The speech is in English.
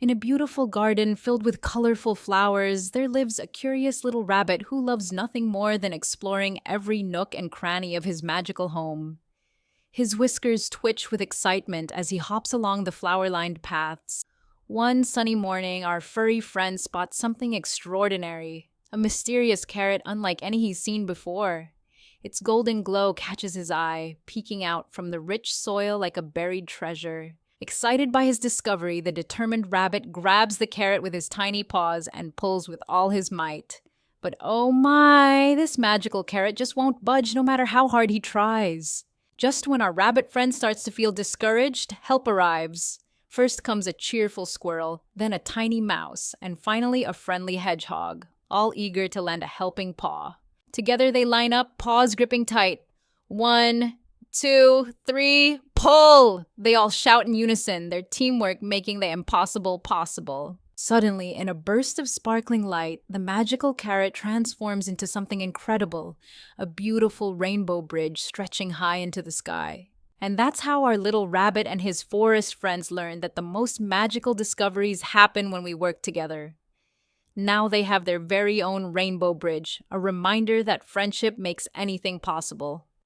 In a beautiful garden filled with colorful flowers, there lives a curious little rabbit who loves nothing more than exploring every nook and cranny of his magical home. His whiskers twitch with excitement as he hops along the flower-lined paths. One sunny morning, our furry friend spots something extraordinary, a mysterious carrot unlike any he's seen before. Its golden glow catches his eye, peeking out from the rich soil like a buried treasure. Excited by his discovery, the determined rabbit grabs the carrot with his tiny paws and pulls with all his might. But oh my, this magical carrot just won't budge no matter how hard he tries. Just when our rabbit friend starts to feel discouraged, help arrives. First comes a cheerful squirrel, then a tiny mouse, and finally a friendly hedgehog, all eager to lend a helping paw. Together they line up, paws gripping tight. 1, 2, 3, pull! They all shout in unison, their teamwork making the impossible possible. Suddenly, in a burst of sparkling light, the magical carrot transforms into something incredible, a beautiful rainbow bridge stretching high into the sky. And that's how our little rabbit and his forest friends learned that the most magical discoveries happen when we work together. Now they have their very own rainbow bridge, a reminder that friendship makes anything possible.